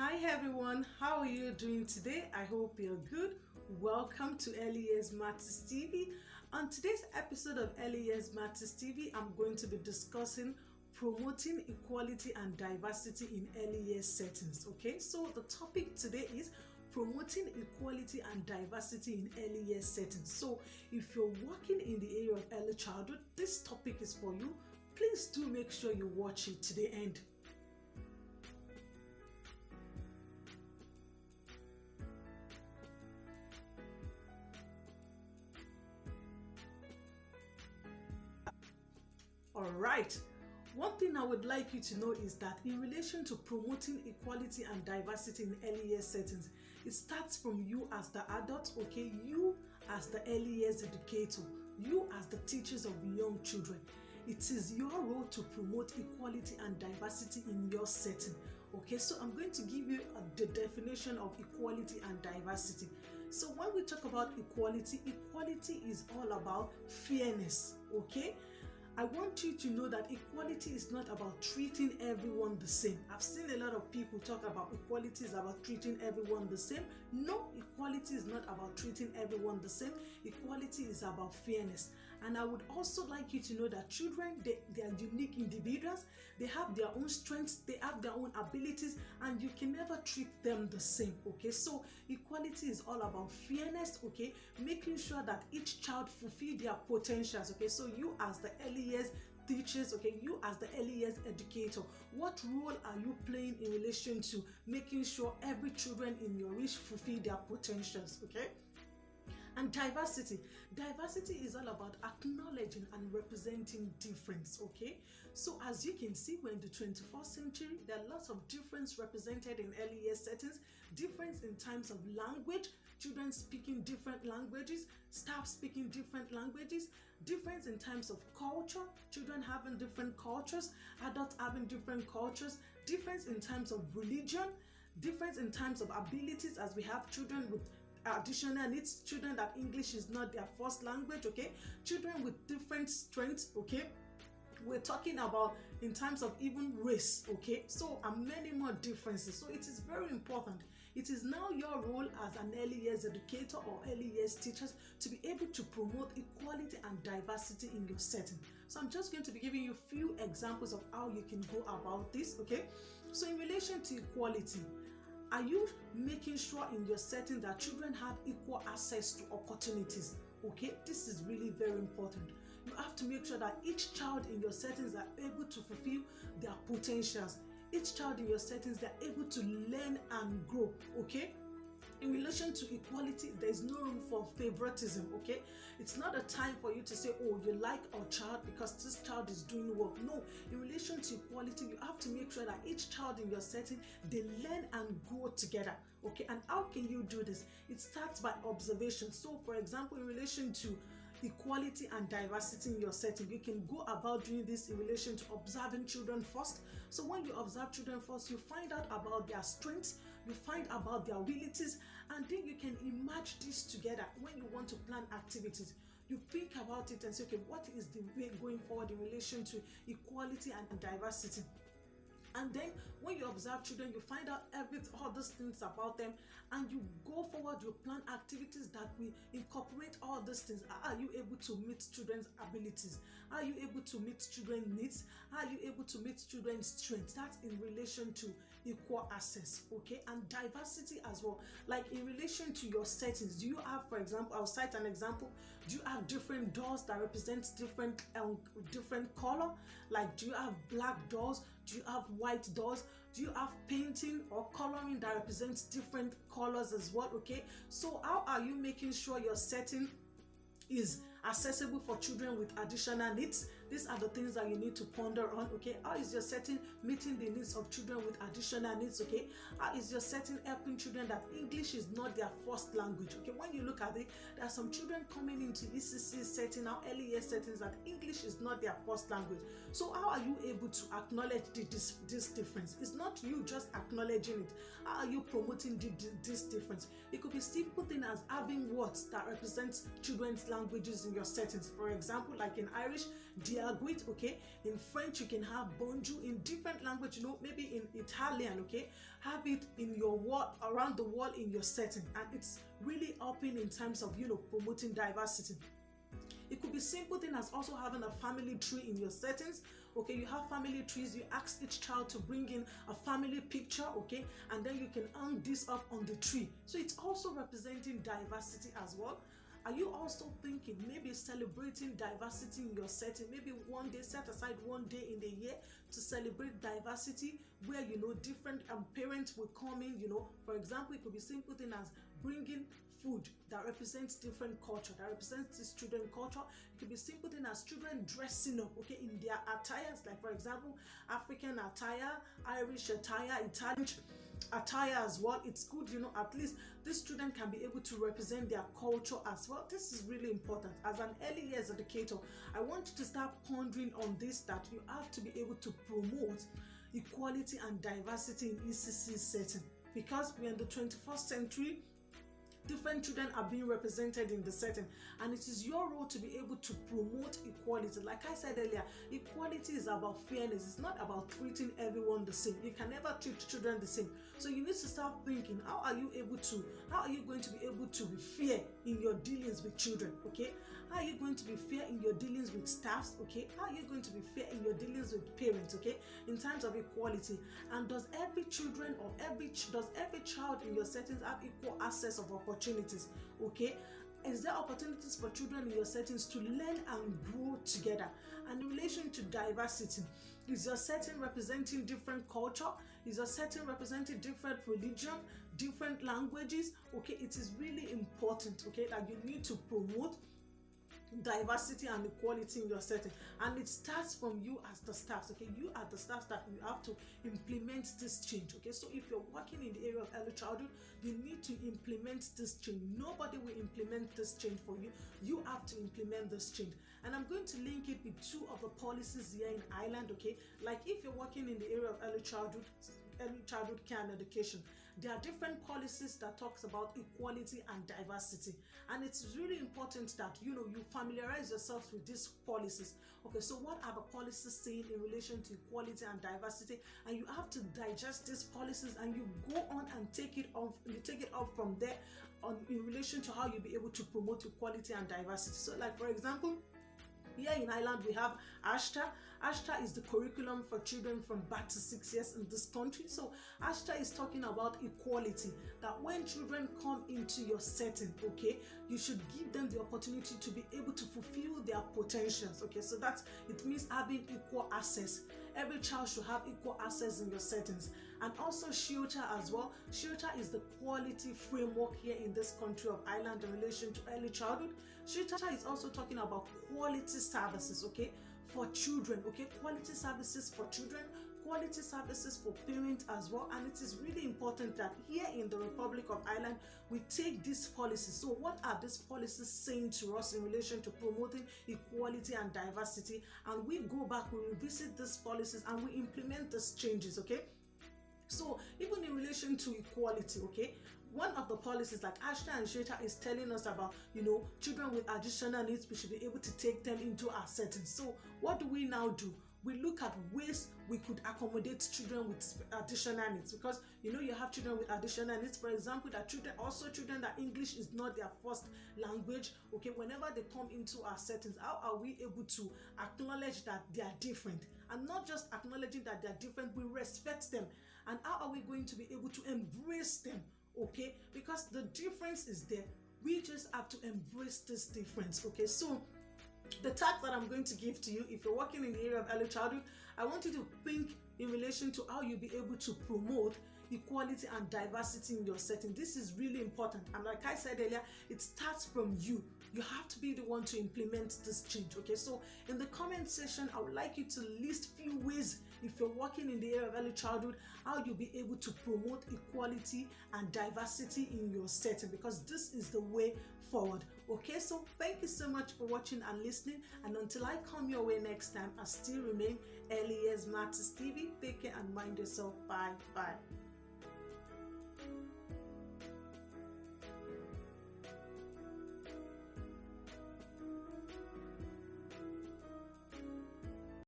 Hi everyone, how are you doing today? I hope you're good. Welcome to Early Years Matters TV. On today's episode of Early Years Matters TV, I'm going to be discussing promoting equality and diversity in early years settings. Okay, so the topic today is promoting equality and diversity in early years settings. So if you're working in the area of early childhood, this topic is for you. Please do make sure you watch it to the end. All right. One thing I would like you to know is that in relation to promoting equality and diversity in early years settings, it starts from you as the adult, okay? You as the early years educator, you as the teachers of young children. It is your role to promote equality and diversity in your setting, okay? So I'm going to give you the definition of equality and diversity. So when we talk about equality, equality is all about fairness, okay? I want you to know that equality is not about treating everyone the same. I've seen a lot of people talk about equality is about treating everyone the same. No, equality is not about treating everyone the same. Equality is about fairness. And I would also like you to know that children, they are unique individuals. They have their own strengths, they have their own abilities, and you can never treat them the same, okay? So equality is all about fairness, okay? Making sure that each child fulfill their potentials, okay? So you as the early years teachers, okay, you as the early years educator, what role are you playing in relation to making sure every children in your reach fulfill their potentials, okay? And diversity is all about acknowledging and representing difference, okay? So as you can see, we're in the 21st century. There are lots of difference represented in early years settings. Difference in terms of language, children speaking different languages, staff speaking different languages, difference in terms of culture, children having different cultures, adults having different cultures, difference in terms of religion, difference in terms of abilities, as we have children with additional needs, children that English is not their first language, okay? Children with different strengths, okay? We're talking about in terms of even race, okay? So many more differences. So it is very important. It is now your role as an early years educator or early years teachers to be able to promote equality and diversity in your setting. So I'm just going to be giving you a few examples of how you can go about this, okay? So in relation to equality, are you making sure in your setting that children have equal access to opportunities? Okay, this is really very important. You have to make sure that each child in your settings are able to fulfill their potentials. Each child in your settings, they're able to learn and grow, okay? In relation to equality, there is no room for favoritism, okay? It's not a time for you to say, oh, you like our child because this child is doing well. No, in relation to equality, you have to make sure that each child in your setting, they learn and grow together, okay? And how can you do this? It starts by observation. So, for example, in relation to equality and diversity in your setting, you can go about doing this in relation to observing children first. So when you observe children first, you find out about their strengths, you find about their abilities, and then you can emerge this together. When you want to plan activities, you think about it and say, okay, what is the way going forward in relation to equality and diversity? And then when you observe children, you find out all these things about them, and you go forward, you plan activities that will incorporate all these things. Are you able to meet children's abilities? Are you able to meet children's needs? Are you able to meet children's strengths? That's in relation to equal access, okay? And diversity as well. Like in relation to your settings, do you have, for example, I'll cite an example. Do you have different doors that represent different color? Like, do you have black doors? Do you have white doors? Do you have painting or coloring that represents different colors as well, okay? So how are you making sure your setting is accessible for children with additional needs? These are the things that you need to ponder on, okay? How is your setting meeting the needs of children with additional needs, okay? How is your setting helping children that English is not their first language, okay? When you look at it, there are some children coming into ECC setting, now early year settings, that English is not their first language. So how are you able to acknowledge this difference? It's not you just acknowledging it. How are you promoting this difference? It could be simple thing as having words that represent children's languages in your settings. For example, like in Irish, diaguit, okay? In French, you can have bonjour. In different language, maybe in Italian, okay? Have it in your wall, around the wall in your setting, and it's really helping in terms of, promoting diversity. It could be simple thing as also having a family tree in your settings. Okay, you have family trees, you ask each child to bring in a family picture, okay, and then you can hang this up on the tree. So it's also representing diversity as well. Are you also thinking maybe celebrating diversity in your setting? Maybe one day, set aside one day in the year to celebrate diversity, where different parents will come in. For example, it could be simple thing as bringing food that represents different culture, that represents this children culture. It could be simple thing as children dressing up, okay, in their attires, like for example, African attire, Irish attire, Italian attire as well. It's good, at least this student can be able to represent their culture as well. This is really important. As an early years educator, I want you to start pondering on this, that you have to be able to promote equality and diversity in ECC setting, because we're in the 21st century. Different children are being represented in the setting, and it is your role to be able to promote equality. Like I said earlier, equality is about fairness. It's not about treating everyone the same. You can never treat children the same. So you need to start thinking, how are you going to be able to be fair in your dealings with children, okay? How are you going to be fair in your dealings with staffs, okay? How are you going to be fair in your dealings with parents, okay? In terms of equality. And does every child in your settings have equal access of opportunities, okay? Is there opportunities for children in your settings to learn and grow together? And in relation to diversity, is your setting representing different culture? Is your setting representing different religion, different languages? Okay, it is really important, okay, that you need to promote diversity and equality in your setting, and it starts from you as the staff. Okay, you are the staff that you have to implement this change. Okay, so if you're working in the area of early childhood, you need to implement this change. Nobody will implement this change for you. You have to implement this change, and I'm going to link it with two of the policies here in Ireland. Okay, like if you're working in the area of early childhood care and education, there are different policies that talks about equality and diversity, and it's really important that you familiarize yourselves with these policies. Okay, so what are the policies saying in relation to equality and diversity? And you have to digest these policies, and you go on and take it off from there in relation to how you'll be able to promote equality and diversity. So like for example, here in Ireland, we have ASHTA. ASHTA is the curriculum for children from birth to 6 years in this country. So ASHTA is talking about equality, that when children come into your setting, okay, you should give them the opportunity to be able to fulfill their potentials. Okay, so it means having equal access. Every child should have equal access in your settings. And also SHIOTA as well. SHIOTA is the quality framework here in this country of Ireland in relation to early childhood. SHIOTA is also talking about quality services, okay, for children, okay, quality services for children, quality services for parents as well. And it is really important that here in the Republic of Ireland, we take these policies. So what are these policies saying to us in relation to promoting equality and diversity? And we go back, we revisit these policies, and we implement these changes, okay? So even in relation to equality, okay, one of the policies like ASHTA and SHIOTA is telling us about, children with additional needs, we should be able to take them into our settings. So what do we now do? We look at ways we could accommodate children with additional needs, because you have children with additional needs. For example, children that English is not their first language. Okay, whenever they come into our settings, how are we able to acknowledge that they are different? And not just acknowledging that they are different, we respect them. And how are we going to be able to embrace them? Okay, because the difference is there. We just have to embrace this difference. Okay, so the task that I'm going to give to you, if you're working in the area of early childhood, I want you to think in relation to how you'll be able to promote equality and diversity in your setting. This is really important, and like I said earlier, it starts from you. You have to be the one to implement this change. Okay, so in the comment section, I would like you to list few ways, if you're working in the area of early childhood, how you'll be able to promote equality and diversity in your setting, because this is the way forward. Okay, so thank you so much for watching and listening, and until I come your way next time, I still remain Early Years Matters TV. Take care and mind yourself. Bye.